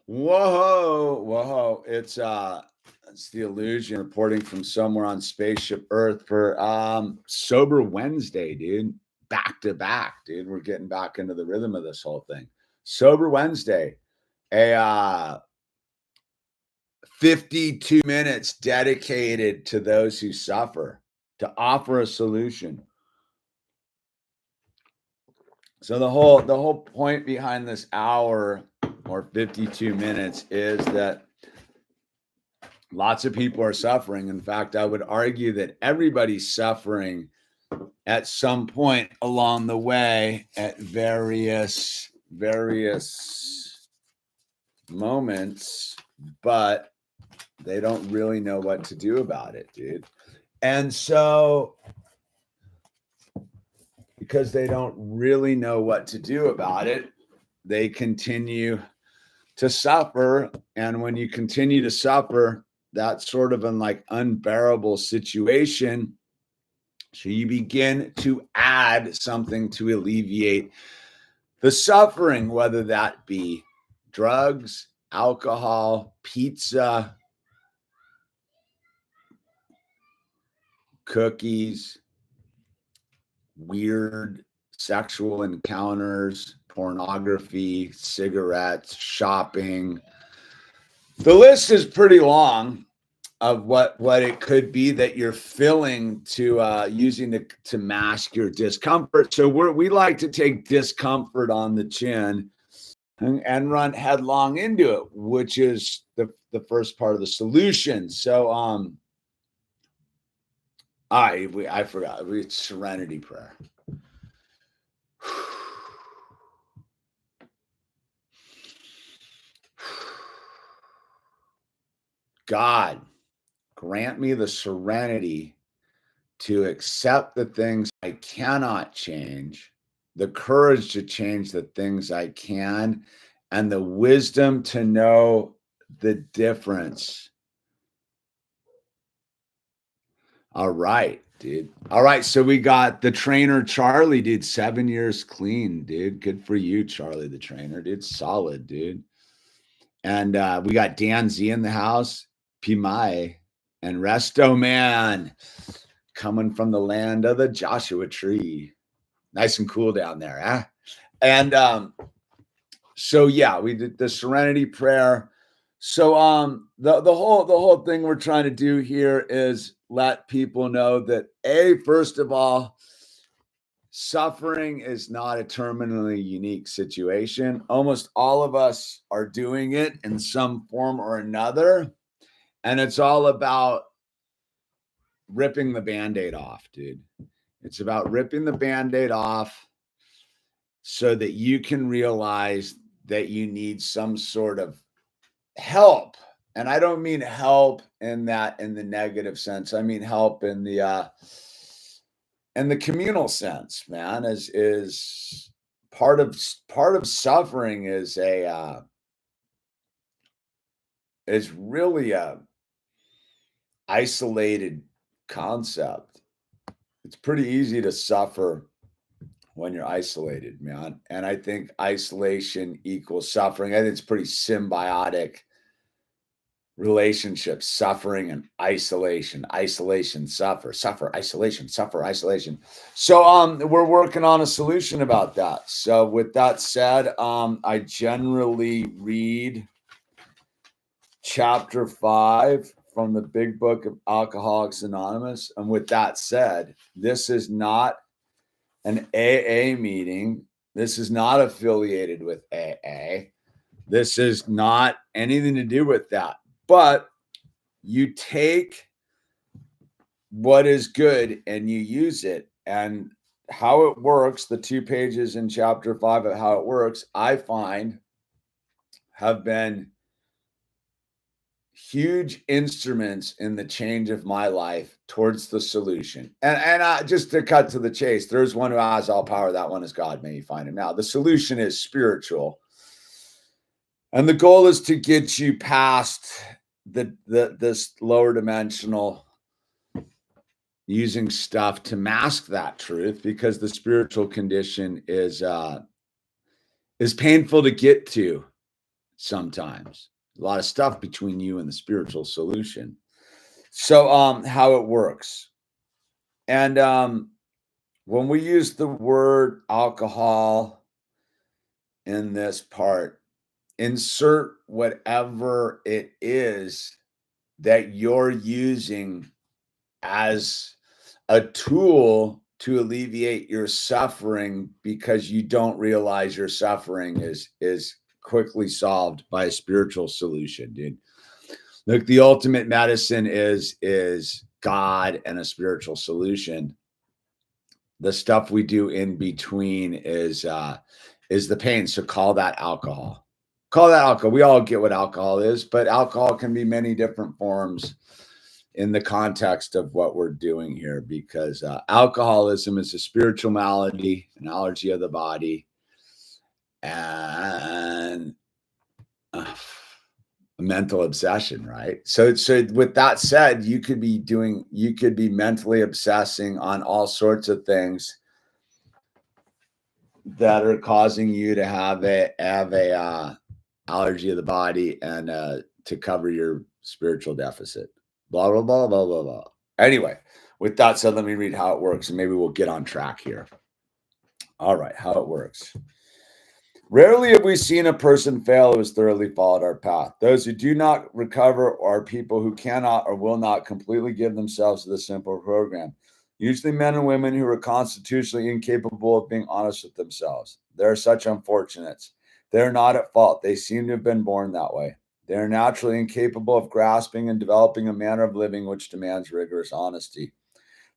Whoa. It's the illusion reporting from somewhere on spaceship Earth for Sober Wednesday, dude. Back to back, dude. We're getting back into the rhythm of this whole thing. Sober Wednesday, a 52 minutes dedicated to those who suffer, to offer a solution. So the whole point behind this hour or 52 minutes is that lots of people are suffering. In fact, I would argue that everybody's suffering at some point along the way at various moments, but they don't really know what to do about it, dude. And so because they don't really know what to do about it, they continue to suffer. And when you continue to suffer, that's sort of an like unbearable situation. So you begin to add something to alleviate the suffering, whether that be drugs, alcohol, pizza, cookies, weird sexual encounters, pornography, cigarettes, shopping. The list is pretty long of what it could be that you're feeling to using to mask your discomfort. So we like to take discomfort on the chin and run headlong into it, which is the first part of the solution. So I forgot. It's serenity prayer. God, grant me the serenity to accept the things I cannot change, the courage to change the things I can, and the wisdom to know the difference. All right, dude. All right, so we got the trainer Charlie, dude. 7 years clean, dude. Good for you, Charlie, the trainer, dude. Solid, dude. And we got Dan Z in the house, Pimai, and Resto Man coming from the land of the Joshua tree. Nice and cool down there, huh? And so yeah, we did the serenity prayer. So the whole thing we're trying to do here is let people know that first of all, suffering is not a terminally unique situation. Almost all of us are doing it in some form or another. And it's all about ripping the Band-Aid off, dude. It's about ripping the Band-Aid off so that you can realize that you need some sort of help. And I don't mean help in the negative sense. I mean help in the communal sense, man. Is part of suffering is really a isolated concept. It's pretty easy to suffer when you're isolated, man. And I think isolation equals suffering. I think it's pretty symbiotic relationship, suffering and isolation, suffer, isolation. So we're working on a solution about that. So with that said, I generally read chapter 5 from the big book of Alcoholics Anonymous. And with that said, this is not an AA meeting. This is not affiliated with AA. This is not anything to do with that. But you take what is good and you use it. And how it works, the 2 pages in chapter 5 of how it works, I find have been huge instruments in the change of my life towards the solution. And just to cut to the chase, there's one who has all power. That one is God. May you find him now. The solution is spiritual. And the goal is to get you past this lower dimensional using stuff to mask that truth, because the spiritual condition is painful to get to. sometimes. A lot of stuff between you and the spiritual solution. So how it works. And when we use the word alcohol in this part, insert whatever it is that you're using as a tool to alleviate your suffering, because you don't realize your suffering is quickly solved by a spiritual solution, dude. Look, the ultimate medicine is God and a spiritual solution. The stuff we do in between is the pain. So call that alcohol. Call that alcohol. We all get what alcohol is, but alcohol can be many different forms in the context of what we're doing here, because alcoholism is a spiritual malady, an allergy of the body, and a mental obsession, right? So with that said, you could be mentally obsessing on all sorts of things that are causing you to have a allergy of the body and to cover your spiritual deficit. Blah blah blah blah blah blah. Anyway, with that said, let me read how it works, and maybe we'll get on track here. All right, how it works. Rarely have we seen a person fail who has thoroughly followed our path. Those who do not recover are people who cannot or will not completely give themselves to the simple program. Usually men and women who are constitutionally incapable of being honest with themselves. They are such unfortunates. They are not at fault. They seem to have been born that way. They are naturally incapable of grasping and developing a manner of living which demands rigorous honesty.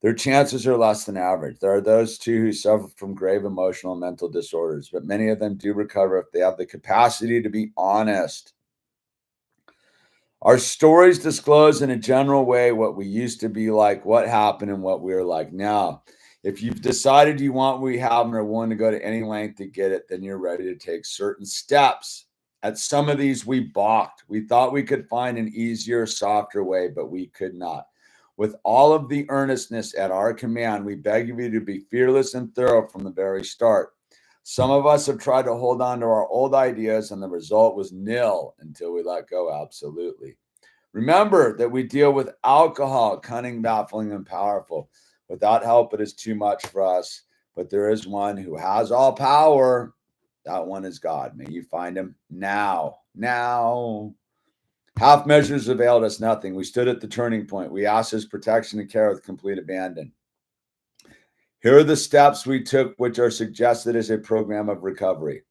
Their chances are less than average. There are those too who suffer from grave emotional and mental disorders, but many of them do recover if they have the capacity to be honest. Our stories disclose in a general way what we used to be like, what happened, and what we're like now. If you've decided you want what we have and are willing to go to any length to get it, then you're ready to take certain steps. At some of these, we balked. We thought we could find an easier, softer way, but we could not. With all of the earnestness at our command, we beg of you to be fearless and thorough from the very start. Some of us have tried to hold on to our old ideas, and the result was nil until we let go absolutely. Remember that we deal with alcohol, cunning, baffling, and powerful. Without help, it is too much for us, but there is one who has all power. That one is God. May you find him now. Now. Half measures availed us nothing. We stood at the turning point. We asked his protection and care with complete abandon. Here are the steps we took, which are suggested as a program of recovery.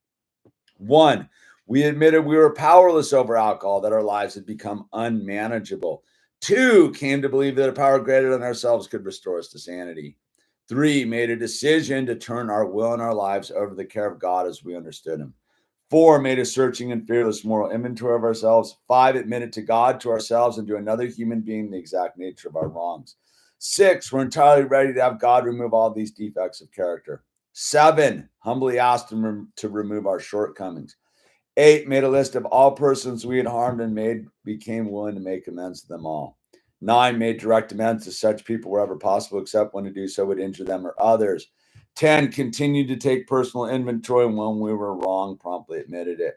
1, we admitted we were powerless over alcohol, that our lives had become unmanageable. 2, came to believe that a power greater than ourselves could restore us to sanity. 3, made a decision to turn our will and our lives over to the care of God as we understood him. 4, made a searching and fearless moral inventory of ourselves. 5, admitted to God, to ourselves, and to another human being the exact nature of our wrongs. 6, we're entirely ready to have God remove all these defects of character. 7, humbly asked him to remove our shortcomings. 8, made a list of all persons we had harmed and became willing to make amends to them all. 9, made direct amends to such people wherever possible, except when to do so would injure them or others. 10, continued to take personal inventory, and when we were wrong, promptly admitted it.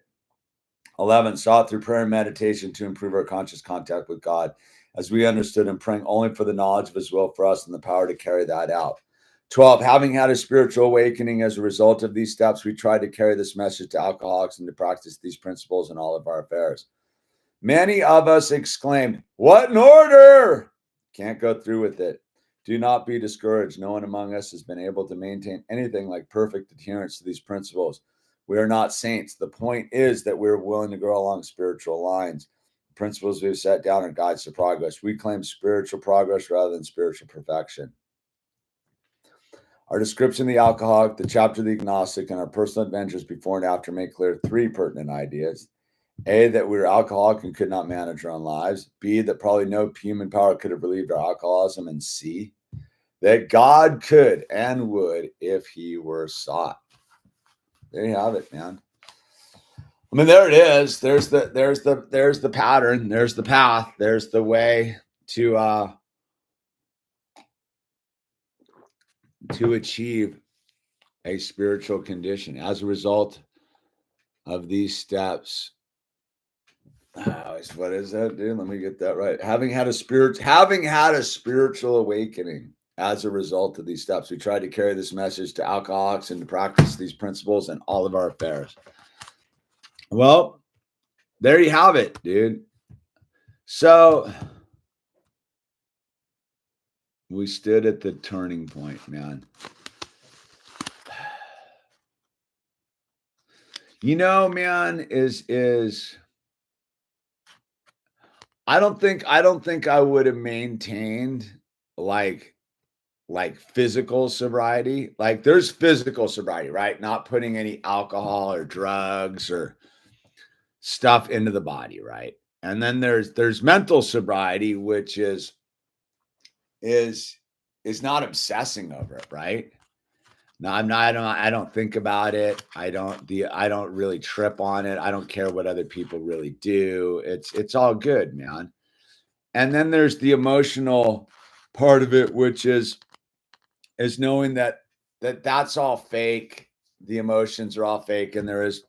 11, sought through prayer and meditation to improve our conscious contact with God, as we understood him, praying only for the knowledge of his will for us and the power to carry that out. 12, having had a spiritual awakening as a result of these steps, we tried to carry this message to alcoholics and to practice these principles in all of our affairs. Many of us exclaimed, "What in order?" Can't go through with it. Do not be discouraged. No one among us has been able to maintain anything like perfect adherence to these principles. We are not saints. The point is that we're willing to grow along spiritual lines. The principles we've set down are guides to progress. We claim spiritual progress rather than spiritual perfection. Our description of the alcoholic, the chapter of the agnostic, and our personal adventures before and after make clear 3 pertinent ideas. A, that we were alcoholic and could not manage our own lives. B, that probably no human power could have relieved our alcoholism. And C, that God could and would if he were sought. There you have it, man. I mean, there it is. There's the pattern. There's the path. There's the way to achieve a spiritual condition as a result of these steps. What is that, dude? Let me get that right. Having had a spiritual awakening as a result of these steps, we try to carry this message to alcoholics and to practice these principles in all of our affairs. Well, there you have it, dude. So we stood at the turning point, man. You know, man, I don't think I would have maintained like physical sobriety. Like there's physical sobriety, right? Not putting any alcohol or drugs or stuff into the body, right? And then there's mental sobriety, which is not obsessing over it, right? No, I'm not. I don't think about it. I don't really trip on it. I don't care what other people really do. It's all good, man. And then there's the emotional part of it, which is knowing that's all fake. The emotions are all fake, and there is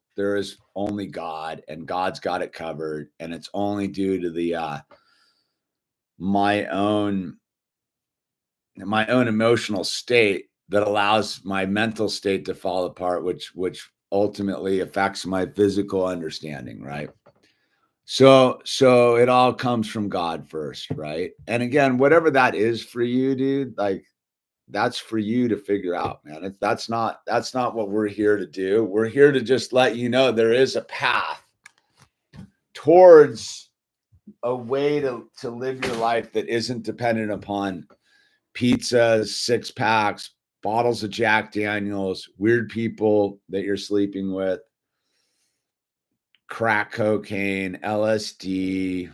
only God, and God's got it covered, and it's only due to the my own emotional state that allows my mental state to fall apart, which ultimately affects my physical understanding, right? So it all comes from God first, right? And again, whatever that is for you, dude, like that's for you to figure out, man. That's not what we're here to do. We're here to just let you know there is a path towards a way to live your life that isn't dependent upon pizzas, six packs, bottles of Jack Daniels, weird people that you're sleeping with, crack cocaine, LSD,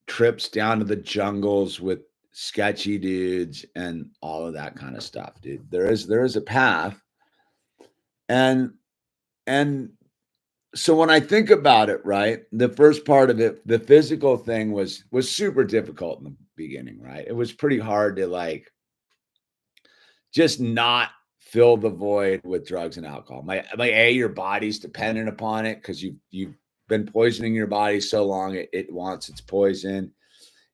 trips down to the jungles with sketchy dudes, and all of that kind of stuff, dude. There is a path. And so when I think about it, right, the first part of it, the physical thing was super difficult in the beginning, right? It was pretty hard to like just not fill the void with drugs and alcohol. Your body's dependent upon it because you've been poisoning your body so long it wants its poison,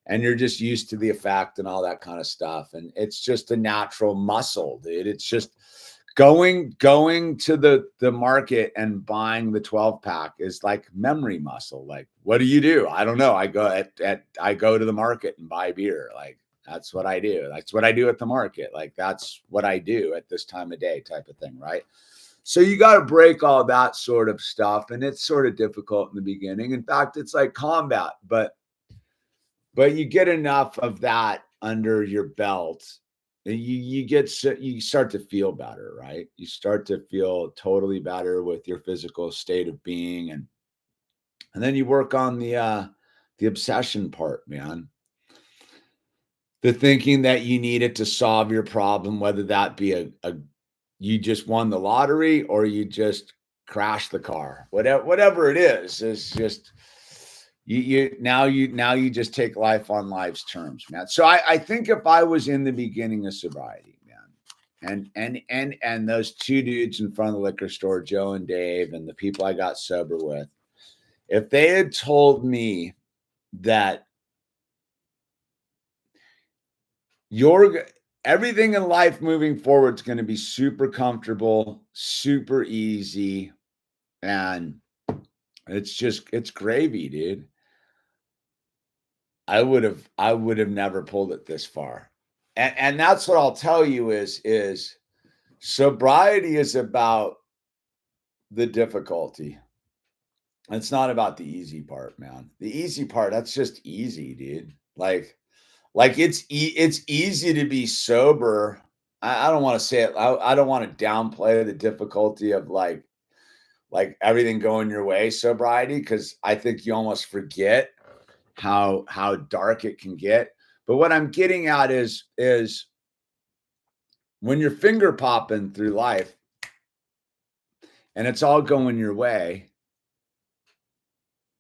and you're just used to the effect and all that kind of stuff. And it's just a natural muscle, dude. It's just going to the market and buying the 12 pack is like memory muscle. Like, what do? I don't know. I go to the market and buy beer. Like, that's what I do. That's what I do at the market. Like, that's what I do at this time of day type of thing, right? So you got to break all that sort of stuff. And it's sort of difficult in the beginning. In fact, it's like combat, but you get enough of that under your belt, and you start to feel better, right? You start to feel totally better with your physical state of being, and then you work on the obsession part, man. The thinking that you need it to solve your problem, whether that be a you just won the lottery or you just crashed the car, whatever it is just you just take life on life's terms, man. So I think if I was in the beginning of sobriety, man, and those two dudes in front of the liquor store, Joe and Dave, and the people I got sober with, if they had told me that everything in life moving forward is going to be super comfortable, super easy, and it's gravy, dude, I would have never pulled it this far. And that's what I'll tell you is sobriety is about the difficulty. It's not about the easy part, man. The easy part, that's just easy, dude. Like it's easy to be sober. I don't want to say it. I don't want to downplay the difficulty of like everything going your way sobriety, because I think you almost forget how dark it can get. But what I'm getting at is when you're finger popping through life and it's all going your way,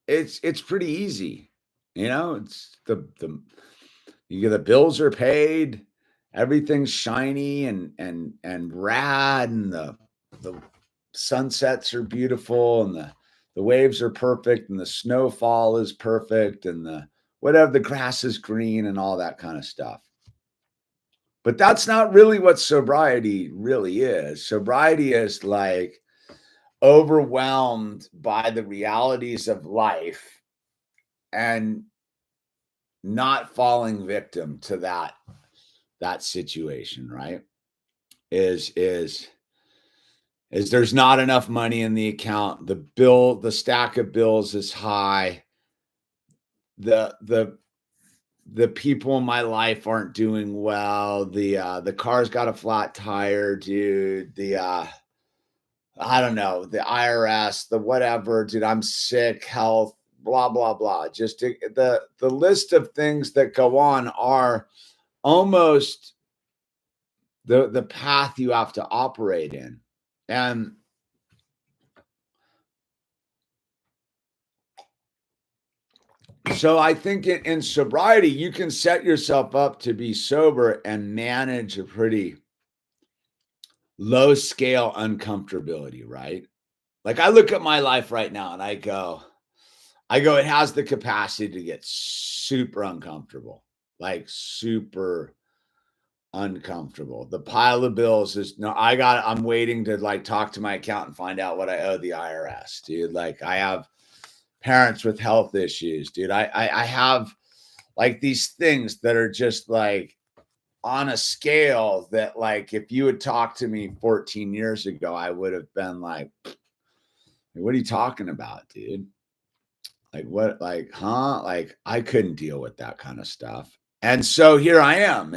it's pretty easy. You know, it's the bills are paid, everything's shiny and rad, and the sunsets are beautiful, and the the waves are perfect and the snowfall is perfect and the grass is green and all that kind of stuff. But that's not really what sobriety really is. Sobriety is like overwhelmed by the realities of life and not falling victim to that situation, right? Is there's not enough money in the account, the stack of bills is high, the people in my life aren't doing well, the car's got a flat tire, dude, I don't know, the IRS, the whatever, dude, I'm sick, health, blah blah blah. Just the list of things that go on are almost the path you have to operate in. And so I think in sobriety, you can set yourself up to be sober and manage a pretty low scale uncomfortability, right? Like I look at my life right now and I go, it has the capacity to get super uncomfortable, like super uncomfortable. The pile of bills is no, I'm waiting to like talk to my accountant and find out what I owe the IRS, dude. Like I have parents with health issues, dude. I have like these things that are just like on a scale that like if you had talked to me 14 years ago, I would have been like, what are you talking about, dude? Like what, like, huh? Like I couldn't deal with that kind of stuff. And so here I am.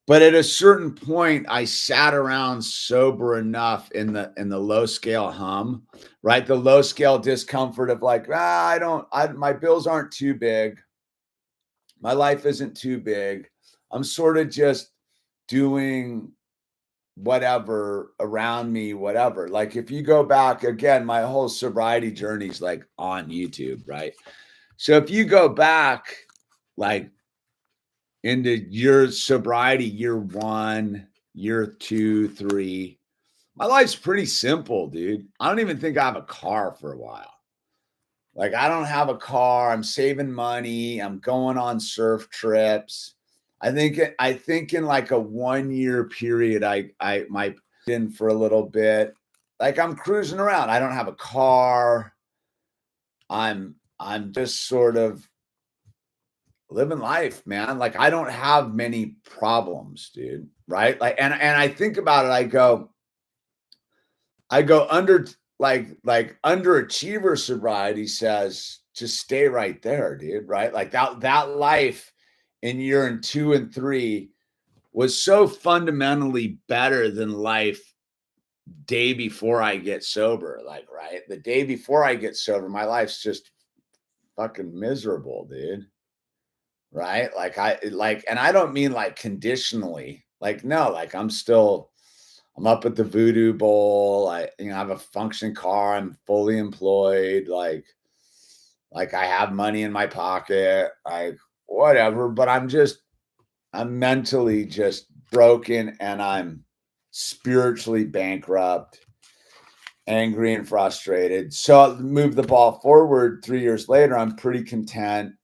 But at a certain point, I sat around sober enough in the low scale hum, right? The low scale discomfort of like, my bills aren't too big. My life isn't too big. I'm sort of just doing whatever around me, whatever. Like if you go back again, my whole sobriety journey is like on YouTube, right? So if you go back like into your sobriety, year 1, year 2, 3, my life's pretty simple, dude. I don't even think I have a car for a while. Like I don't have a car. I'm saving money. I'm going on surf trips. I think in like a 1-year period, I might in for a little bit. Like I'm cruising around. I don't have a car. I'm just sort of living life, man. Like I don't have many problems, dude. Right? Like and I think about it, I go under like underachiever sobriety says just stay right there, dude. Right? Like that life in year 2 and 3 was so fundamentally better than life day before I get sober. Like, right? The day before I get sober, my life's just fucking miserable, dude. Right? And I don't mean like conditionally. Like, no, like I'm up at the Voodoo Bowl. I have a functioning car. I'm fully employed. Like I have money in my pocket. Like whatever. But I'm mentally just broken and I'm spiritually bankrupt, angry and frustrated. So move the ball forward 3 years later. I'm pretty content.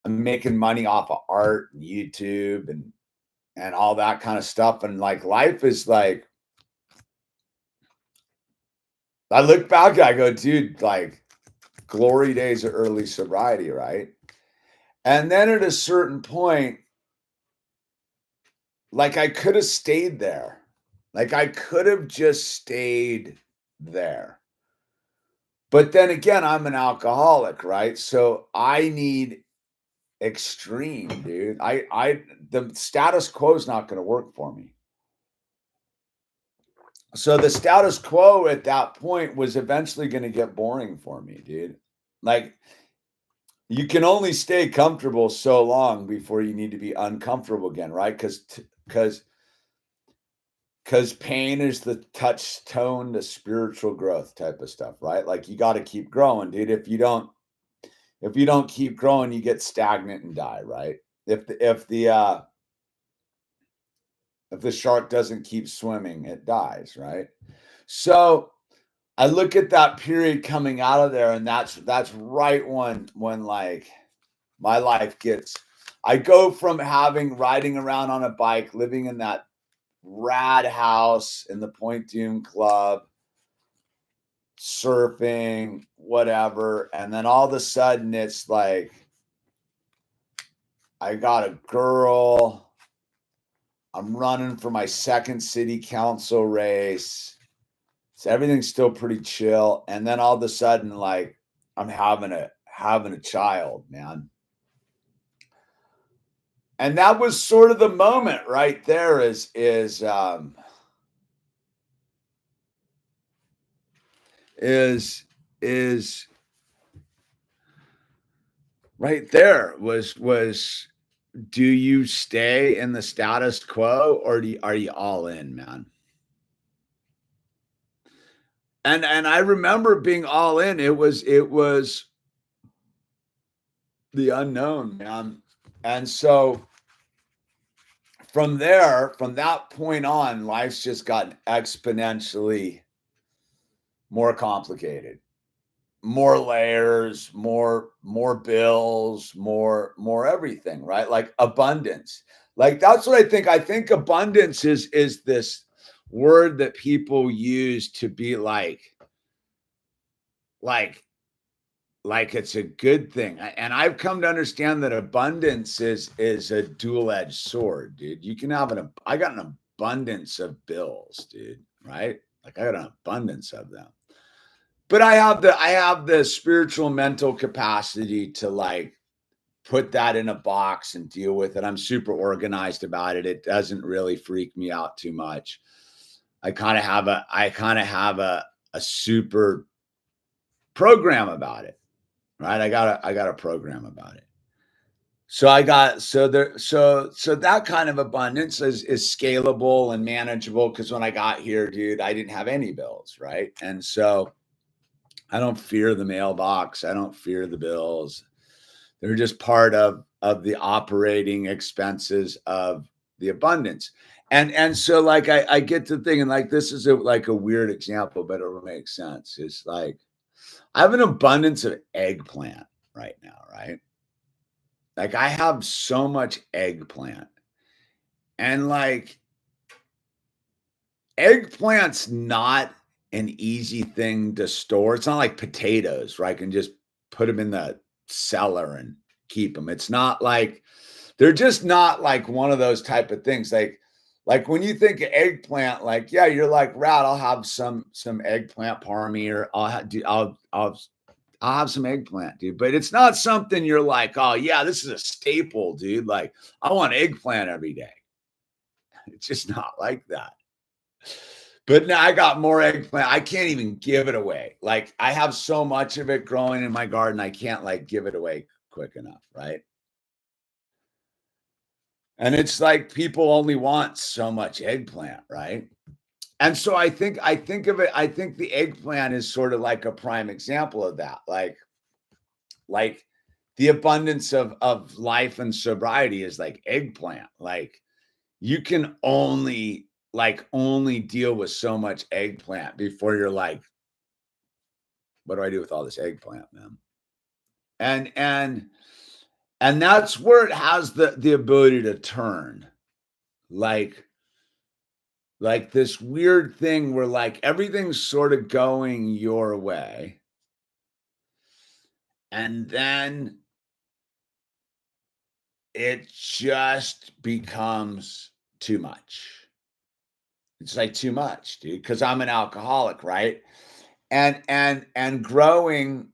I'm making money off of art and YouTube and all that kind of stuff. And like life is like, I look back, I go, dude, like glory days of early sobriety, right? And then at a certain point, like I could have stayed there. Like I could have just stayed there. But then again, I'm an alcoholic, right? So I need extreme, dude. The status quo is not going to work for me. So the status quo at that point was eventually going to get boring for me, dude. Like you can only stay comfortable so long before you need to be uncomfortable again, right? Because pain is the touchstone to spiritual growth type of stuff, right? Like you got to keep growing, dude. If you don't keep growing, you get stagnant and die, right? If the shark doesn't keep swimming, it dies, right? So I look at that period coming out of there, and that's right when like my life gets. I go from riding around on a bike, living in that rad house in the Point Dune Club, surfing, whatever, and then all of a sudden it's like I got a girl. I'm running for my second city council race. So everything's still pretty chill. And then all of a sudden, like I'm having a child, man. And that was sort of the moment right there is right there was do you stay in the status quo or are you all in, man? And I remember being all in. It was the unknown, man. And so from there, from that point on, life's just gotten exponentially more complicated, more layers, more bills, more everything, right? Like abundance. Like that's what I think. I think abundance is this word that people use to be like it's a good thing. And I've come to understand that abundance is a dual-edged sword, dude. You can have I got an abundance of bills, dude, right? Like I got an abundance of them. But I have the spiritual mental capacity to like put that in a box and deal with it. I'm super organized about it. It doesn't really freak me out too much. I kind of have a super program about it, right? I got a program about it. So that kind of abundance is scalable and manageable because when I got here, dude, I didn't have any bills, right? And so I don't fear the mailbox. I don't fear the bills. They're just part of the operating expenses of the abundance. And so like I get to thinking like this is like a weird example, but it'll make sense. It's like I have an abundance of eggplant right now, right? Like I have so much eggplant. And like eggplant's not an easy thing to store. It's not like potatoes, where I can just put them in the cellar and keep them. It's not like they're just not like one of those type of things. Like when you think of eggplant, like yeah, you're like, Rat, I'll have some eggplant parmy, or I'll have some eggplant, dude. But it's not something you're like, oh yeah, this is a staple, dude. Like I want eggplant every day. It's just not like that. But now I got more eggplant. I can't even give it away. Like I have so much of it growing in my garden, I can't like give it away quick enough, right? And it's like people only want so much eggplant, right? And so I think of it, I think the eggplant is sort of like a prime example of that. Like the abundance of life and sobriety is like eggplant. Like you can only deal with so much eggplant before you're like, what do I do with all this eggplant, man? And and that's where it has the ability to turn. Like this weird thing where like everything's sort of going your way. And then it just becomes too much. It's like too much, dude, because I'm an alcoholic, right? And growing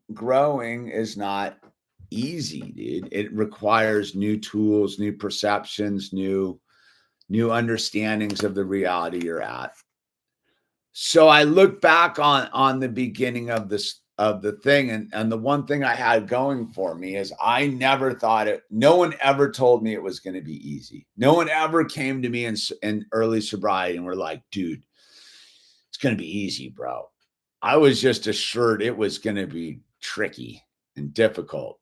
is not easy, dude. It requires new tools, new perceptions, new understandings of the reality you're at. So I look back on the beginning of the thing, and the one thing I had going for me is I never thought no one ever told me it was going to be easy. No one ever came to me in early sobriety and were like, dude, it's going to be easy, bro. I was just assured it was going to be tricky and difficult,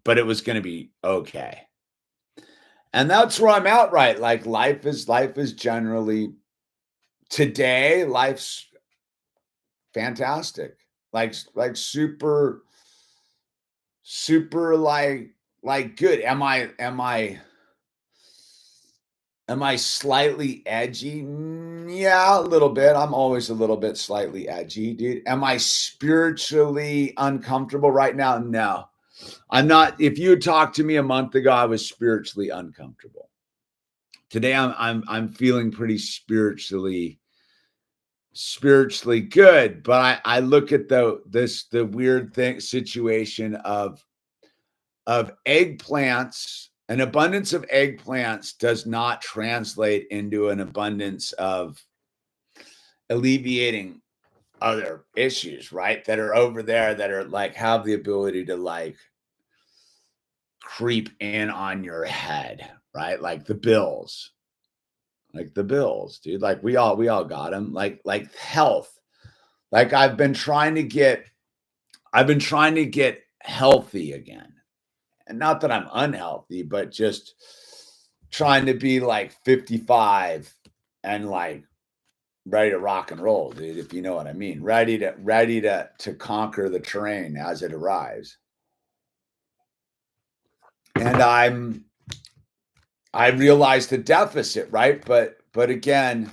but it was going to be okay. And that's where I'm at, right? Like life is generally today, life's fantastic. Like super, super like good. Am I slightly edgy? Yeah, a little bit. I'm always a little bit slightly edgy, dude. Am I spiritually uncomfortable right now? No. I'm not. If you had talked to me a month ago, I was spiritually uncomfortable. Today I'm feeling pretty spiritually good, but I look at the weird thing situation of eggplants. An abundance of eggplants does not translate into an abundance of alleviating other issues, right? That are over there that are like have the ability to like creep in on your head, right? Like the bills, dude. Like we all got them. Like health. Like I've been trying to get healthy again. And not that I'm unhealthy, but just trying to be like 55 and like ready to rock and roll, dude, if you know what I mean. Ready to conquer the terrain as it arrives. And I realized the deficit, right? But again,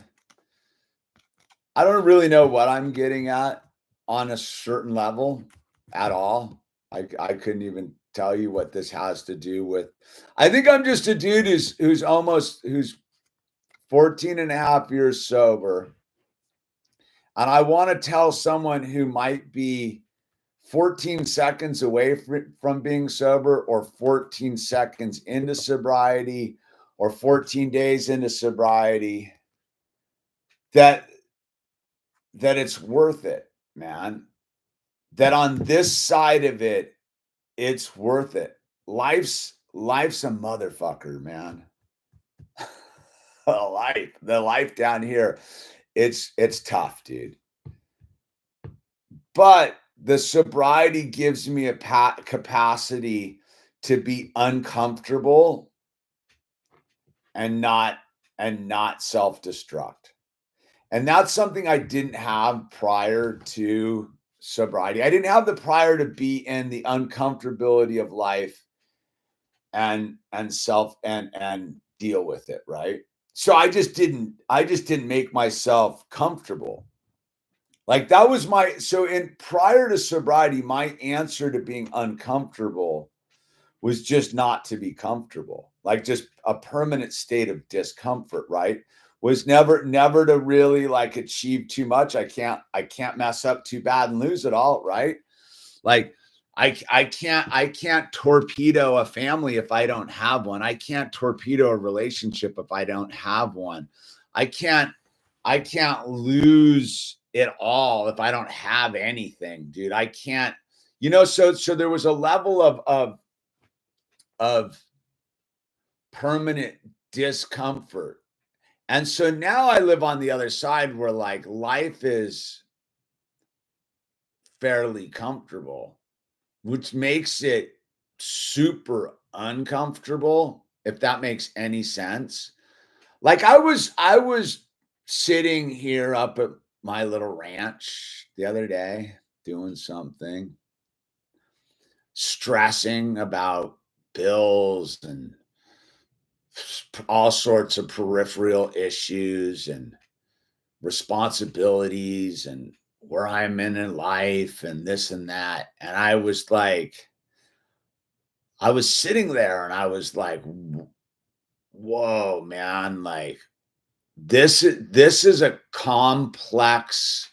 I don't really know what I'm getting at on a certain level at all. I couldn't even tell you what this has to do with. I think I'm just a dude who's 14 and a half years sober. And I want to tell someone who might be 14 seconds away from being sober, or 14 seconds into sobriety, or 14 days into sobriety, that it's worth it, man. That on this side of it, it's worth it. Life's a motherfucker, man. The life down here, it's tough, dude. But the sobriety gives me a capacity to be uncomfortable and not self-destruct. And that's something I didn't have prior to sobriety. I didn't have the prior to be in the uncomfortability of life and deal with it, right? So I just didn't make myself comfortable. Like that was in prior to sobriety, my answer to being uncomfortable was just not to be comfortable, like just a permanent state of discomfort, right? Was never to really like achieve too much. I can't mess up too bad and lose it all, right? Like I can't torpedo a family if I don't have one. I can't torpedo a relationship if I don't have one. I can't lose it all if I don't have anything, dude. I can't, so there was a level of permanent discomfort. And so now I live on the other side where like life is fairly comfortable, which makes it super uncomfortable, if that makes any sense. Like I was sitting here up at my little ranch the other day doing something, stressing about bills and all sorts of peripheral issues and responsibilities and where I'm in life and this and that. And I was sitting there and I was like, whoa, man, like this is a complex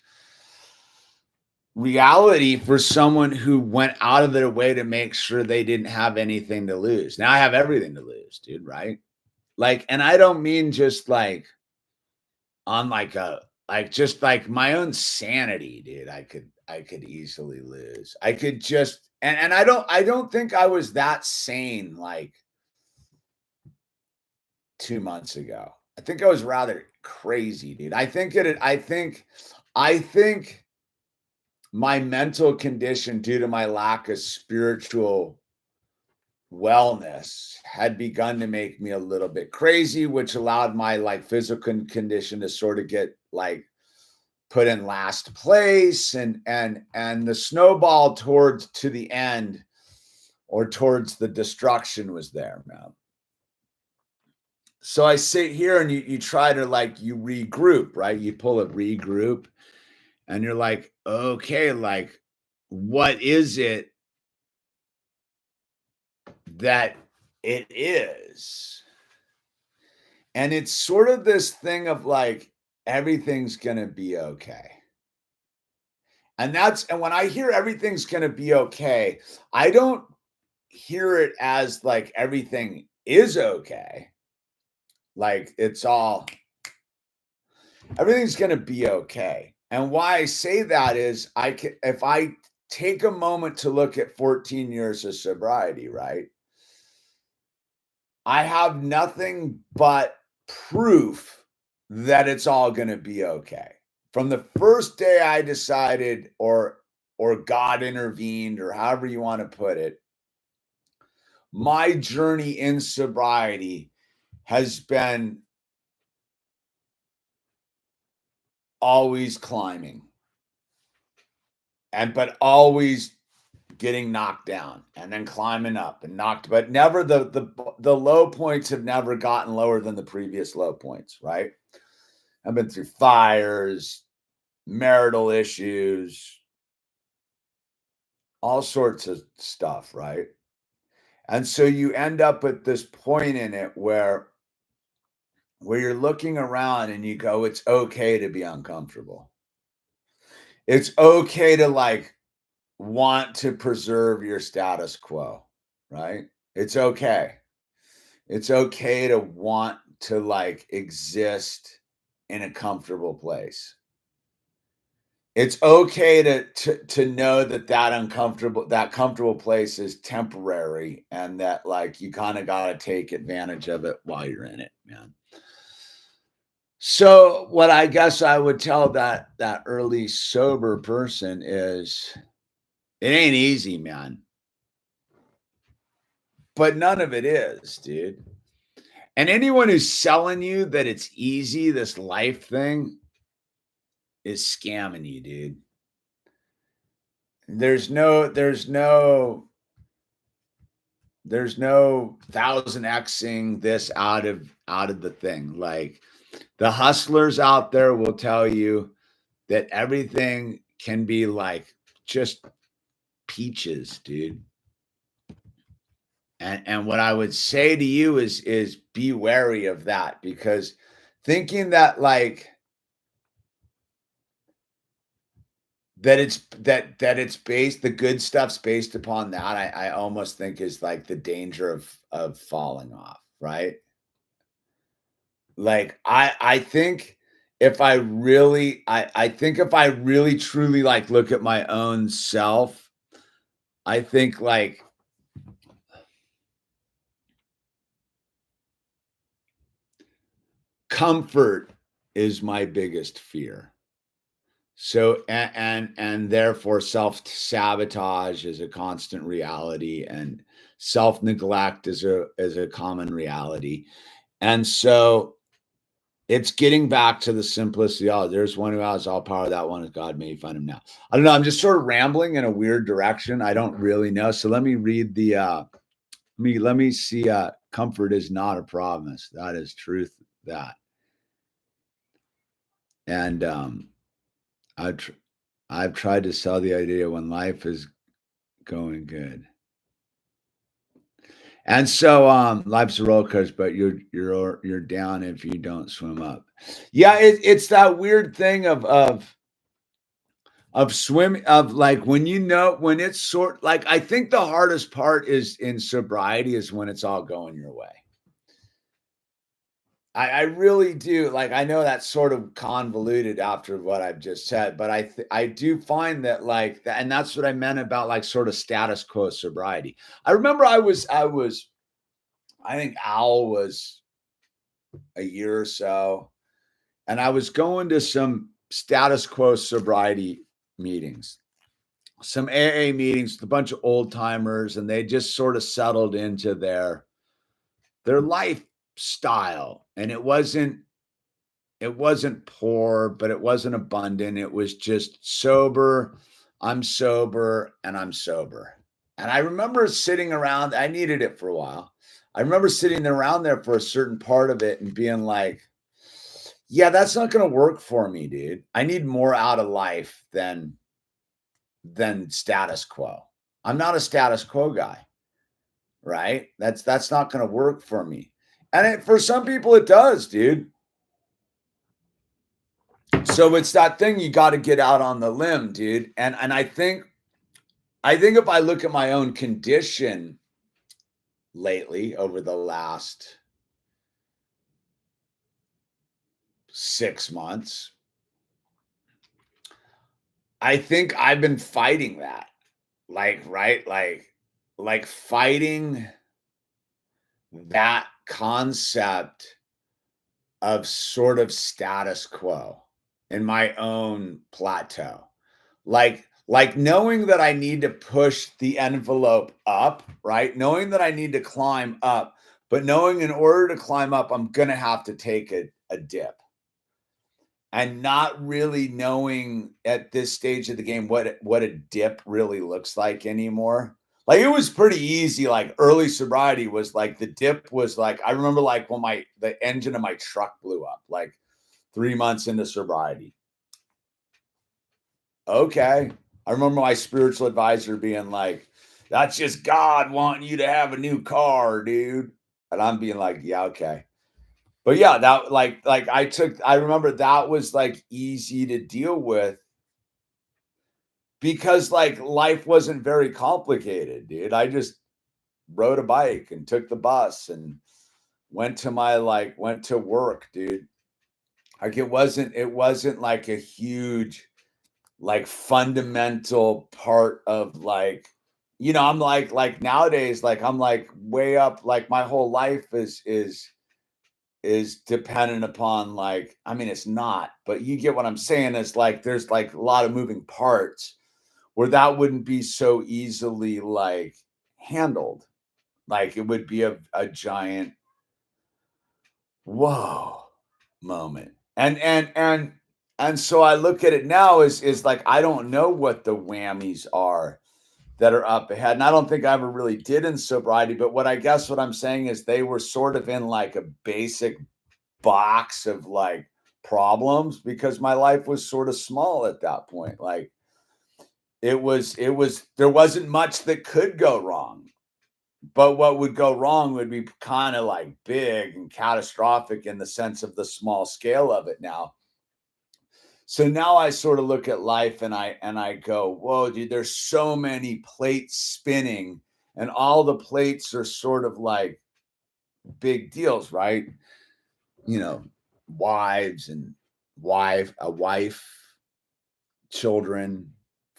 reality for someone who went out of their way to make sure they didn't have anything to lose. Now I have everything to lose, dude, right? Like, and I don't mean just like on just like my own sanity, dude. I could easily lose. I could just and I don't think I was that sane like 2 months ago. I think I was rather crazy, dude. I think my mental condition due to my lack of spiritual wellness had begun to make me a little bit crazy, which allowed my like physical condition to sort of get like put in last place, and the snowball towards to the end or towards the destruction was there, man. So I sit here and you try to like you regroup, right? You pull a regroup and you're like, okay, like what is it that it is? And it's sort of this thing of like everything's gonna be okay. And when I hear everything's gonna be okay, I don't hear it as like everything is okay. Like everything's gonna be okay. And why I say that is if I take a moment to look at 14 years of sobriety, right? I have nothing but proof that it's all gonna be okay. From the first day I decided or God intervened or however you want to put it, my journey in sobriety has been always climbing but always getting knocked down and then climbing up and but never the low points have never gotten lower than the previous low points, right? I've been through fires, marital issues, all sorts of stuff, right? And so you end up at this point in it where you're looking around and you go, it's okay to be uncomfortable. It's okay to like want to preserve your status quo, right? It's okay. It's okay to want to like exist in a comfortable place. It's okay to know that comfortable place is temporary and that like you kind of got to take advantage of it while you're in it, man. So what I guess I would tell that early sober person is it ain't easy, man. But none of it is, dude. And anyone who's selling you that it's easy, this life thing, is scamming you, dude. There's no 1000xing this out of the thing. Like the hustlers out there will tell you that everything can be like just peaches, dude. And what I would say to you is be wary of that, because thinking that like that it's based, the good stuff's based upon that, I almost think is like the danger of falling off, right? Like I think if I really I think if I really truly like look at my own self, I think like comfort is my biggest fear. So and therefore self-sabotage is a constant reality, and self-neglect is a common reality. And so it's getting back to the simplicity. Oh, there's one who has all power. That one is God. May you find him now. I don't know. I'm just sort of rambling in a weird direction. I don't really know. So let me read the let me see. Comfort is not a promise. That is truth. That. And I've I've tried to sell the idea when life is going good. And so life's a roller coaster, but you're down if you don't swim up. Yeah, it's that weird thing of swimming, of like when when it's sort like, I think the hardest part is in sobriety is when it's all going your way. I really do. Like, I know that's sort of convoluted after what I've just said, but I do find that like that, and that's what I meant about like sort of status quo sobriety. I remember I think Owl was a year or so, and I was going to some status quo sobriety meetings, some AA meetings with a bunch of old timers, and they just sort of settled into their lifestyle, and it wasn't it wasn't poor, but it wasn't abundant. It was just sober. I'm sober and I'm sober. And I remember sitting around, I needed it for a while. I remember sitting around there for a certain part of it and being like, yeah, that's not going to work for me, dude. I need more out of life than status quo. I'm not a status quo guy, right? That's not going to work for me. And for some people it does, dude. So it's that thing, you got to get out on the limb, dude. And I think if I look at my own condition lately over the last 6 months, I think I've been fighting that. Like fighting that concept of sort of status quo in my own plateau. Like knowing that I need to push the envelope up, right? Knowing that I need to climb up, but knowing in order to climb up, I'm going to have to take a dip. And not really knowing at this stage of the game what a dip really looks like anymore. Like it was pretty easy. Like early sobriety was like the dip was like, I remember like when the engine of my truck blew up, like 3 months into sobriety. Okay. I remember my spiritual advisor being like, that's just God wanting you to have a new car, dude. And I'm being like, yeah, okay. But yeah, that I remember that was like easy to deal with because like life wasn't very complicated, dude. I just rode a bike and took the bus and went to work, dude. Like it wasn't like a huge, like fundamental part of like, I'm like nowadays, like I'm like way up, like my whole life is dependent upon like, I mean, it's not, but you get what I'm saying. It's like, there's like a lot of moving parts where that wouldn't be so easily like handled. Like it would be a giant, whoa moment. And so I look at it now is like, I don't know what the whammies are that are up ahead. And I don't think I ever really did in sobriety, but what I'm saying is they were sort of in like a basic box of like problems because my life was sort of small at that point. Like there wasn't much that could go wrong, but what would go wrong would be kind of like big and catastrophic in the sense of the small scale of it now. So now I sort of look at life and I go, whoa, dude, there's so many plates spinning and all the plates are sort of like big deals, right? Wives and a wife, children,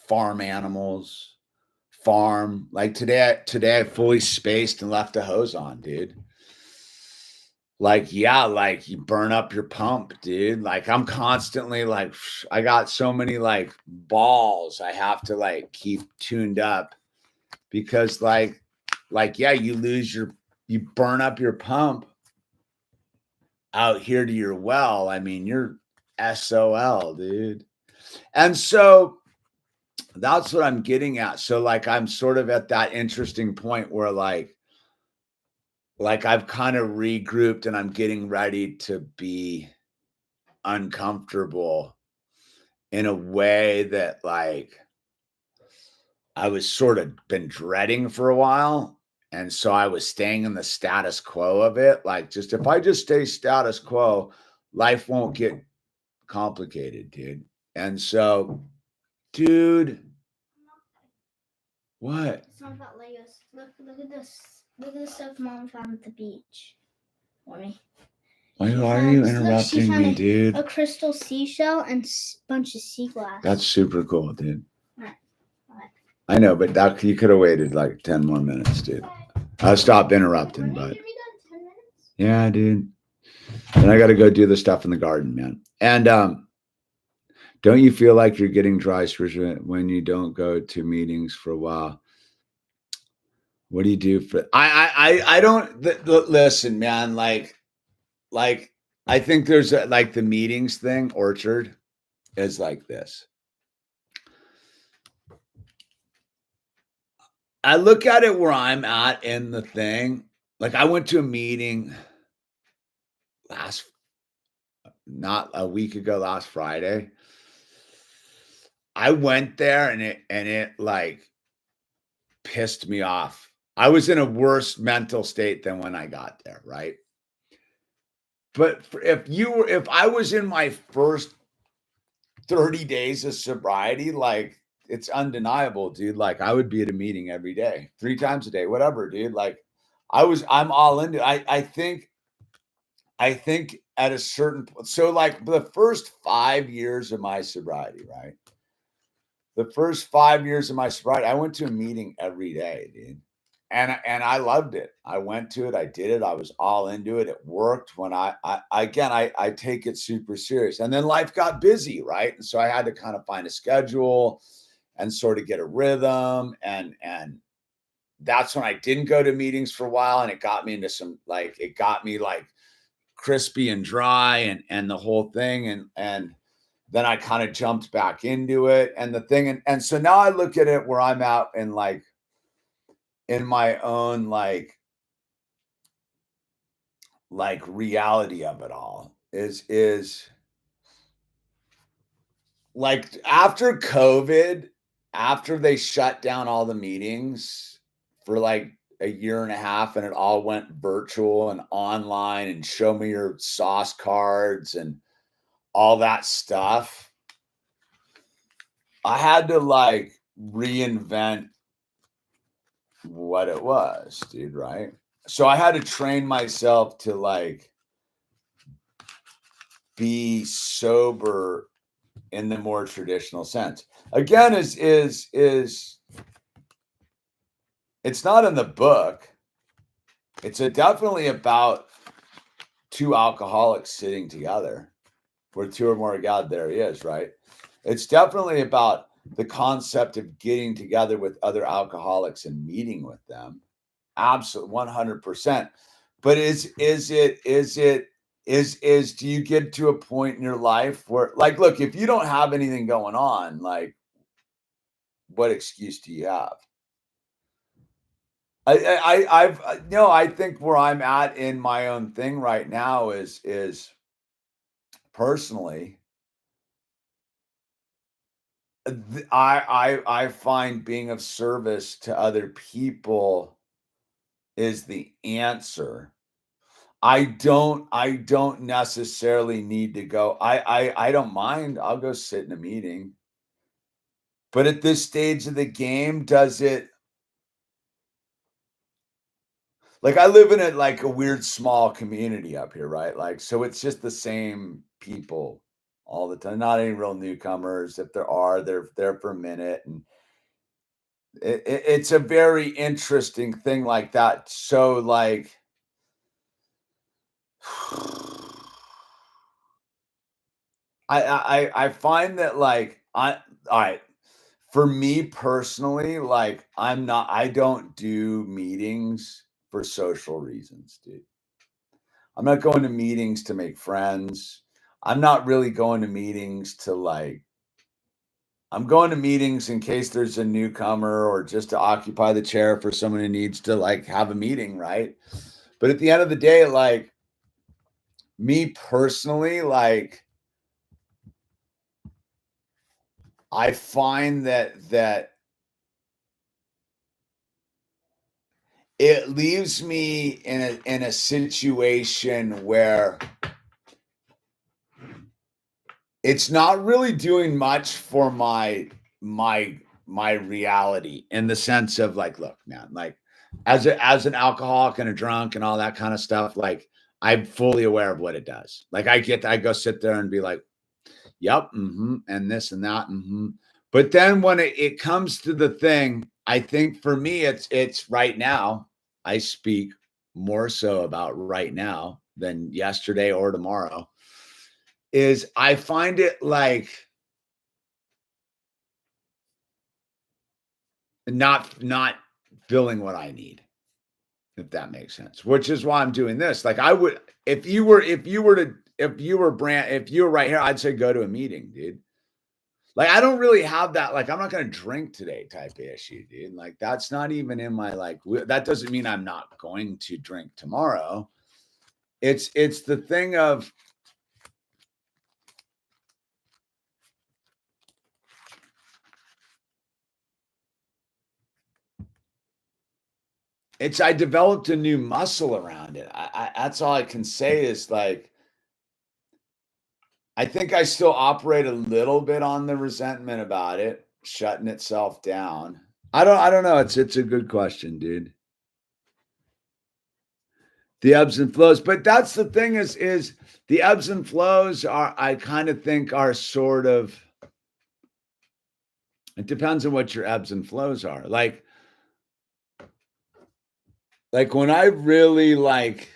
farm animals, farm. Like today I fully spaced and left the hose on, dude. Like, yeah, like you burn up your pump, dude. Like I'm constantly like, I got so many like balls I have to like keep tuned up because like, yeah, you burn up your pump out here to your well. I mean, you're SOL, dude. And so that's what I'm getting at. So like, I'm sort of at that interesting point where like I've kind of regrouped and I'm getting ready to be uncomfortable in a way that like I was sort of been dreading for a while. And so I was staying in the status quo of it. Like just, if I just stay status quo, life won't get complicated, dude. And so, dude, what? It's not about Legos. Look at this. Look at the stuff Mom found at the beach for me. Why are you interrupting me, dude? A crystal seashell and a bunch of sea glass. That's super cool, dude. Right. I know, but that you could have waited like 10 more minutes, dude. I'll stop interrupting, but 10 minutes? Yeah, dude. And I got to go do the stuff in the garden, man. And don't you feel like you're getting dry spiritually when you don't go to meetings for a while? What do you do for? I don't listen, man. Like I think there's like the meetings thing, Orchard is like this. I look at it where I'm at in the thing. Like I went to a meeting not a week ago, last Friday. I went there and it like pissed me off. I was in a worse mental state than when I got there, right? But if I was in my first 30 days of sobriety, like it's undeniable, dude. Like I would be at a meeting every day, 3 times a day, whatever, dude. Like I'm all into it. I think at a certain point, so like the first 5 years of my sobriety, right? The first 5 years of my sobriety, I went to a meeting every day, dude. And I loved it. I went to it, I did it, I was all into it. It worked when I take it super serious. And then life got busy, right? And so I had to kind of find a schedule and sort of get a rhythm. And that's when I didn't go to meetings for a while. And it got me into it got me like crispy and dry and the whole thing. And then I kind of jumped back into it and the thing. And so now I look at it where I'm out and like in my own like reality of it all is like after COVID, after they shut down all the meetings for like a year and a half and it all went virtual and online and show me your sauce cards and all that stuff, I had to like reinvent what it was, dude, right? So I had to train myself to like be sober in the more traditional sense. Again, is it's not in the book. It's definitely about two alcoholics sitting together. Where two or more are gathered, there he is, right? It's definitely about the concept of getting together with other alcoholics and meeting with them. Absolutely, 100%. But do you get to a point in your life where, like, look, if you don't have anything going on, like, what excuse do you have? I think where I'm at in my own thing right now is personally, I find being of service to other people is the answer. I don't necessarily need to go. I don't mind. I'll go sit in a meeting. But at this stage of the game, does it like I live in a weird small community up here, right? Like so it's just the same people all the time. Not any real newcomers. If there are, they're there for a minute. And it's a very interesting thing like that. So like I find that like all right, for me personally, like I don't do meetings for social reasons, dude. I'm not going to meetings to make friends. I'm not really going to meetings to like I'm going to meetings in case there's a newcomer or just to occupy the chair for someone who needs to like have a meeting, right? But at the end of the day, like me personally, like I find that it leaves me in a situation where it's not really doing much for my reality in the sense of like, look, man, like as an alcoholic and a drunk and all that kind of stuff, like I'm fully aware of what it does. Like I go sit there and be like, yep, and this and that, But then when it comes to the thing, I think for me, it's right now. I speak more so about right now than yesterday or tomorrow. Is I find it like not filling what I need, if that makes sense. Which is why I'm doing this. Like I would, if you were to if you were right here, I'd say go to a meeting, dude. Like, I don't really have that, like, I'm not going to drink today type of issue, dude. Like, that's not even in my, like, that doesn't mean I'm not going to drink tomorrow. It's the thing of, I developed a new muscle around it. That's all I can say is, like, I think I still operate a little bit on the resentment about it, shutting itself down. I don't know. It's a good question, dude. The ebbs and flows, but that's the thing is the ebbs and flows are, I kind of think, are sort of, it depends on what your ebbs and flows are. Like when I really like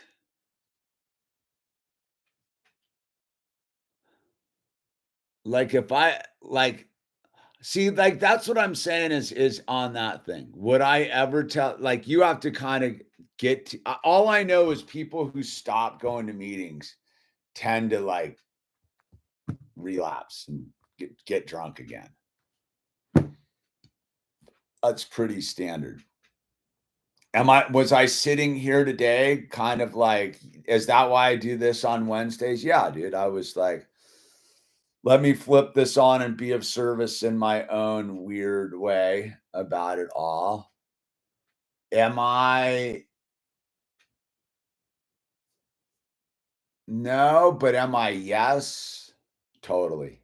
if I like, see, like, that's what I'm saying is on that thing. Would I ever tell, like, you have to kind of get to, all I know is people who stop going to meetings tend to, like, relapse and get drunk again. That's pretty standard. Was I sitting here today kind of like, is that why I do this on Wednesdays? Yeah, dude. I was like, let me flip this on and be of service in my own weird way about it all. Am I? No, but am I? Yes, totally.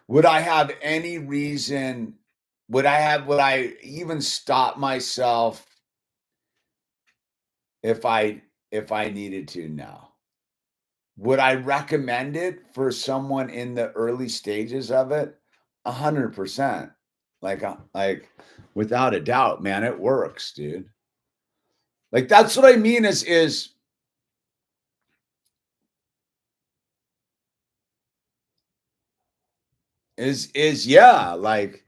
Would I have any reason? Would I even stop myself if I needed to? No. Would I recommend it for someone in the early stages of it? 100%. Like without a doubt, man, it works, dude. Like, that's what I mean is yeah, like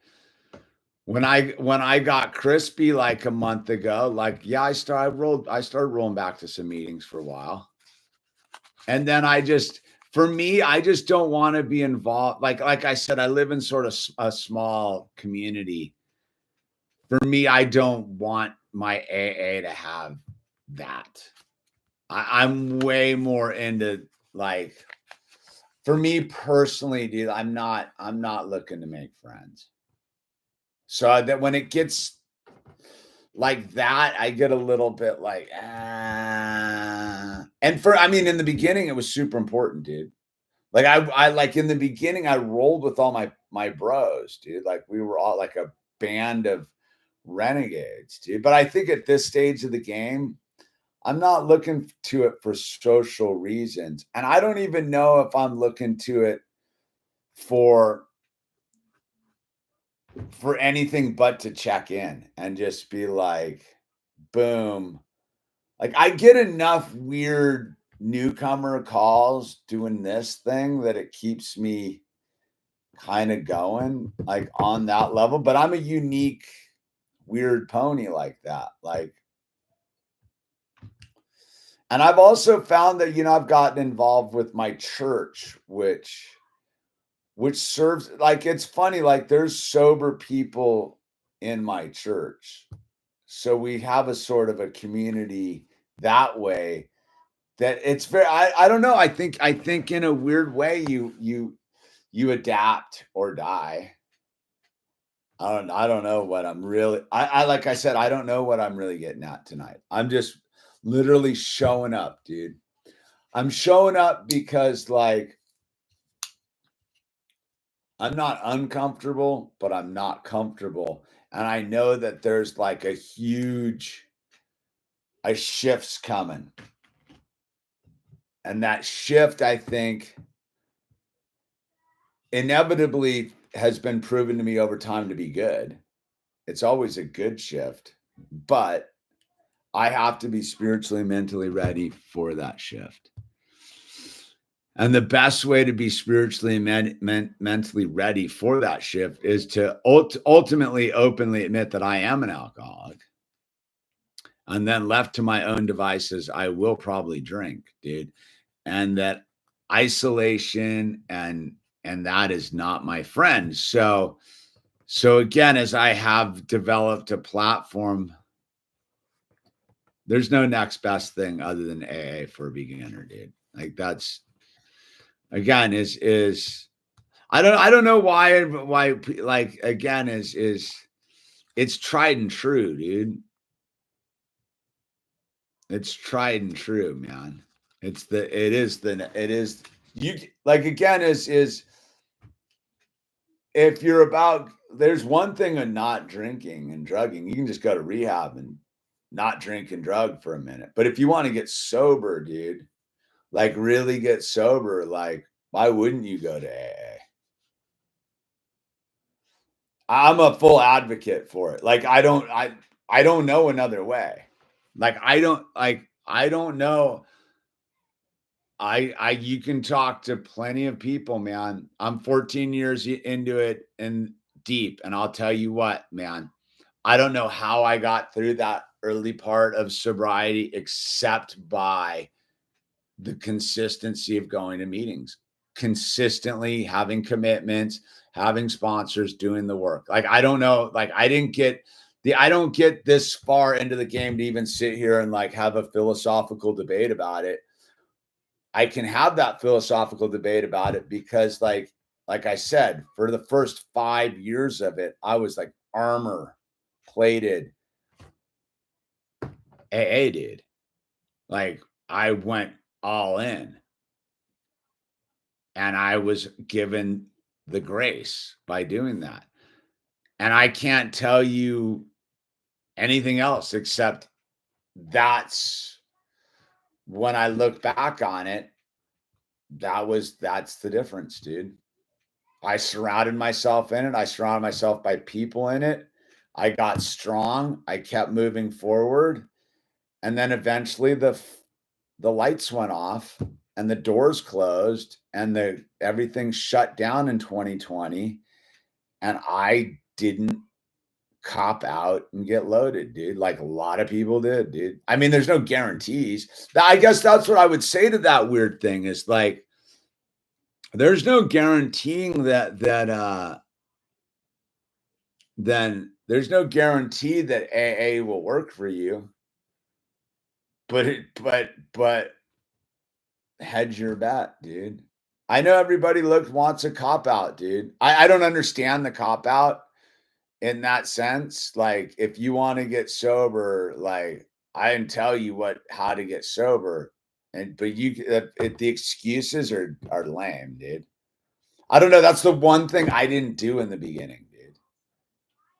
when I got crispy like a month ago, like, yeah, I started rolling back to some meetings for a while. And then for me, I just don't want to be involved. Like I said, I live in sort of a small community. For me, I don't want my AA to have that. I'm way more into, like, for me personally, dude, I'm not looking to make friends. So that when it gets like that, I get a little bit like, ah. And I mean, in the beginning, it was super important, dude. Like I like in the beginning, I rolled with all my bros, dude. Like, we were all like a band of renegades, dude. But I think at this stage of the game, I'm not looking to it for social reasons. And I don't even know if I'm looking to it for anything but to check in and just be like, boom. Like, I get enough weird newcomer calls doing this thing that it keeps me kind of going, like, on that level. But I'm a unique, weird pony like that. Like, and I've also found that, I've gotten involved with my church, which serves, like, it's funny, like, there's sober people in my church. So we have a sort of a community that way, that it's very, I don't know. I think in a weird way, you adapt or die. I don't know what I'm really, like I said, I don't know what I'm really getting at tonight. I'm just literally showing up, dude. I'm showing up because, like, I'm not uncomfortable, but I'm not comfortable. And I know that there's like a shift's coming. And that shift, I think, inevitably has been proven to me over time to be good. It's always a good shift, but I have to be spiritually, mentally ready for that shift. And the best way to be spiritually and mentally ready for that shift is to ultimately openly admit that I am an alcoholic. And then, left to my own devices, I will probably drink, dude. And that isolation, and that is not my friend. So again, as I have developed a platform, there's no next best thing other than AA for a beginner, dude. Like that's, again, is I don't know why like, again, is it's tried and true, dude. It's tried and true, man. It is you, like, again, is if you're about, there's one thing of not drinking and drugging. You can just go to rehab and not drink and drug for a minute. But if you want to get sober, dude, like really get sober, like, why wouldn't you go to AA? I'm a full advocate for it. Like, I don't know another way. Like, I don't know. You can talk to plenty of people, man. I'm 14 years into it and deep, and I'll tell you what, man, I don't know how I got through that early part of sobriety except by the consistency of going to meetings, consistently having commitments, having sponsors, doing the work. Like, I don't know, like, I don't get this far into the game to even sit here and like have a philosophical debate about it. I can have that philosophical debate about it because, like I said, for the first 5 years of it, I was like armor plated AA, dude. Like, I went all in, and I was given the grace by doing that. And I can't tell you anything else except that's, when I look back on it, that's the difference, dude. I surrounded myself in it. I surrounded myself by people in it. I got strong. I kept moving forward. And then eventually the lights went off and the doors closed and everything shut down in 2020. And I didn't cop out and get loaded, dude. Like a lot of people did, dude. I mean, there's no guarantees. I guess that's what I would say to that weird thing is like, there's no guaranteeing then there's no guarantee that AA will work for you. But hedge your bet, dude. I know everybody wants a cop out, dude. I don't understand the cop out in that sense. Like, if you want to get sober, like, I can tell you how to get sober, but the excuses are lame, dude. I don't know. That's the one thing I didn't do in the beginning, dude.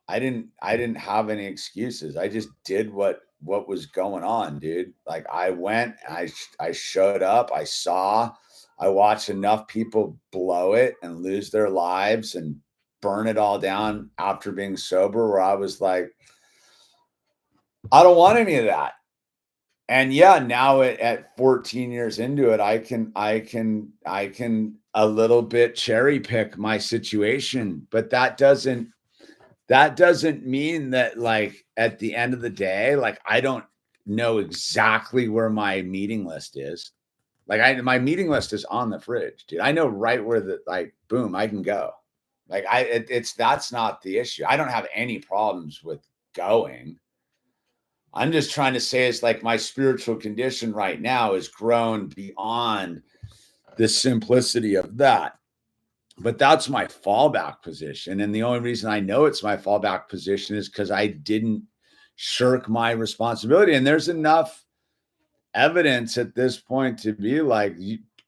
I didn't have any excuses. I just did what was going on, dude. Like, I went, I showed up, I watched enough people blow it and lose their lives and burn it all down after being sober, where I was like, I don't want any of that. And yeah, now at 14 years into it, I can a little bit cherry pick my situation, but that doesn't mean that, like, at the end of the day, like, I don't know exactly where my meeting list is. Like, my meeting list is on the fridge, dude. I know right where like, boom, I can go. Like, that's not the issue. I don't have any problems with going. I'm just trying to say, it's like my spiritual condition right now has grown beyond the simplicity of that. But that's my fallback position. And the only reason I know it's my fallback position is because I didn't shirk my responsibility. And there's enough evidence at this point to be like,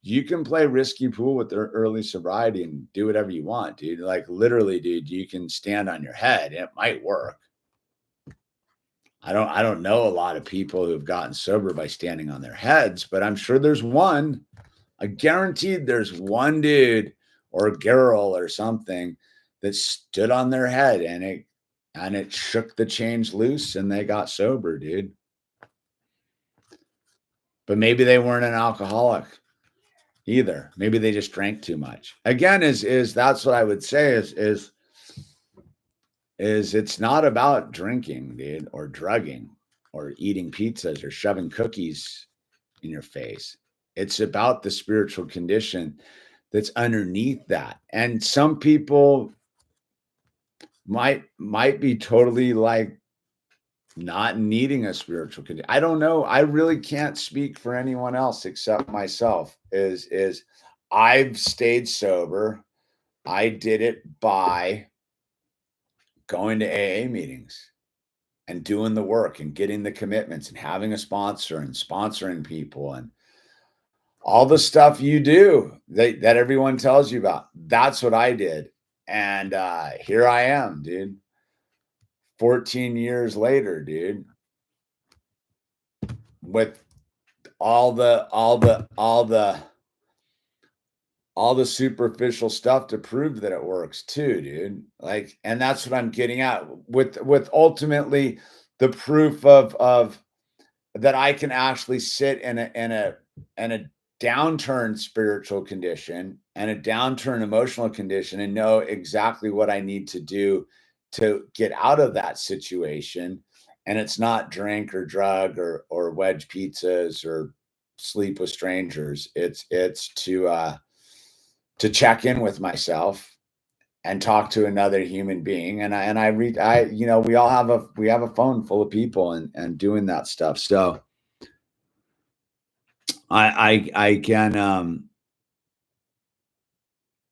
you can play risky pool with their early sobriety and do whatever you want, dude. Like, literally, dude, you can stand on your head. It might work. I don't know a lot of people who've gotten sober by standing on their heads, but I'm sure there's one. I guaranteed there's one dude or girl or something that stood on their head and it shook the change loose and they got sober, dude. But maybe they weren't an alcoholic either. Maybe they just drank too much. Again, is that's what I would say is it's not about drinking, dude, or drugging or eating pizzas or shoving cookies in your face. It's about the spiritual condition that's underneath that. And some people might be totally like not needing a spiritual condition. I don't know. I really can't speak for anyone else except myself. Is I've stayed sober. I did it by going to AA meetings and doing the work and getting the commitments and having a sponsor and sponsoring people and all the stuff you do that everyone tells you about. That's what I did. And here I am, dude. 14 years later, dude, with all the superficial stuff to prove that it works too, dude. Like, and that's what I'm getting at with ultimately the proof of that I can actually sit in a downturn spiritual condition and a downturn emotional condition and know exactly what I need to do to get out of that situation. And it's not drink or drug or wedge pizzas or sleep with strangers. It's to check in with myself and talk to another human being. And I read, we all have a phone full of people and doing that stuff. So I can,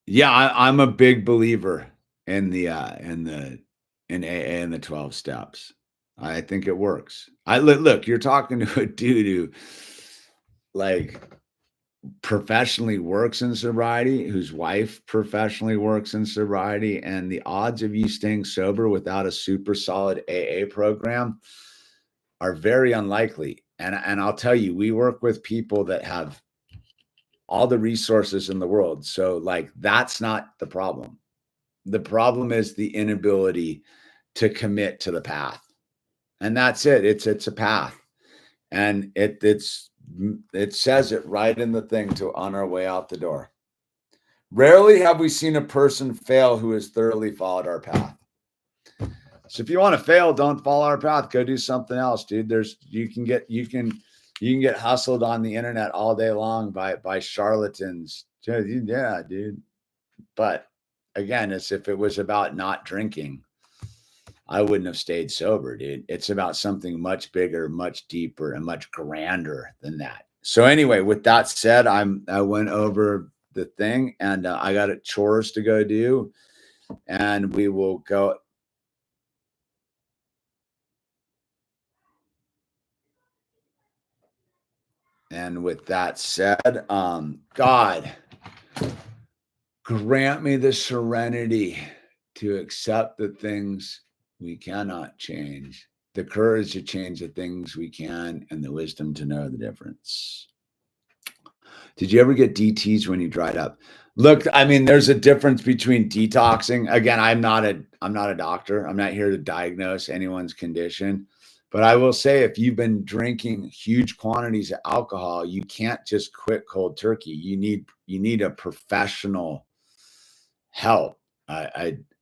yeah, I'm a big believer in in AA and the 12 steps. I think it works. Look, you're talking to a dude who like professionally works in sobriety, whose wife professionally works in sobriety, and the odds of you staying sober without a super solid AA program are very unlikely. And I'll tell you, we work with people that have all the resources in the world. So like that's not the problem. The problem is the inability to commit to the path. And that's it. It's a path. And it says it right in the thing to on our way out the door. Rarely have we seen a person fail who has thoroughly followed our path. So if you want to fail, don't follow our path. Go do something else, dude. You can get hustled on the internet all day long by charlatans. Yeah, dude. But again, it's if it was about not drinking, I wouldn't have stayed sober, dude. It's about something much bigger, much deeper, and much grander than that. So anyway, with that said, I went over the thing, and I got chores to go do, and we will go. And with that said, God, grant me the serenity to accept the things we cannot change, the courage to change the things we can, and the wisdom to know the difference. Did you ever get DTs when you dried up? Look, I mean, there's a difference between detoxing. Again, I'm not a doctor. I'm not here to diagnose anyone's condition. But I will say, if you've been drinking huge quantities of alcohol, you can't just quit cold turkey. You need a professional help.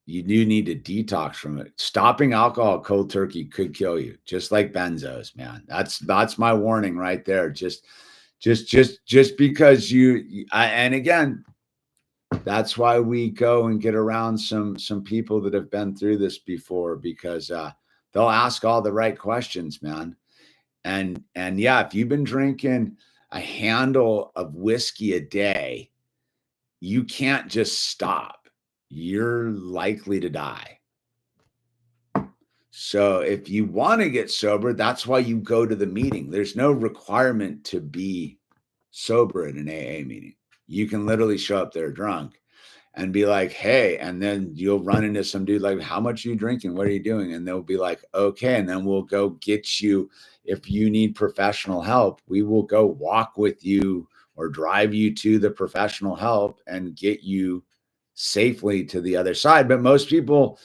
You do need to detox from it. Stopping alcohol cold turkey could kill you, just like benzos, man. That's my warning right there. Just because and again, that's why we go and get around some people that have been through this before, because they'll ask all the right questions, man. And yeah, if you've been drinking a handle of whiskey a day, you can't just stop. You're likely to die. So if you want to get sober, that's why you go to the meeting. There's no requirement to be sober at an AA meeting. You can literally show up there drunk and be like, hey, and then you'll run into some dude like, how much are you drinking? What are you doing? And they'll be like, okay. And then we'll go get you. If you need professional help, we will go walk with you or drive you to the professional help and get you safely to the other side. But most people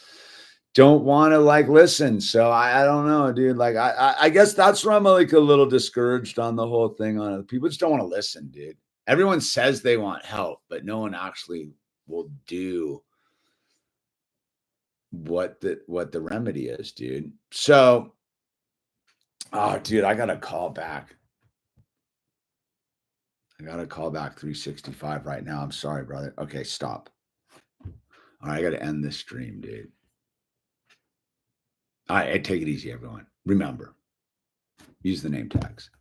don't want to like listen. So I don't know, dude. Like I guess that's where I'm like a little discouraged on the whole thing. On it. People just don't want to listen, dude. Everyone says they want help, but no one actually will do what the remedy is, dude. So, oh, dude, I got to call back. I got to call back 365 right now. I'm sorry, brother. Okay, stop. All right, I got to end this stream, dude. All right, take it easy, everyone. Remember, use the name tags.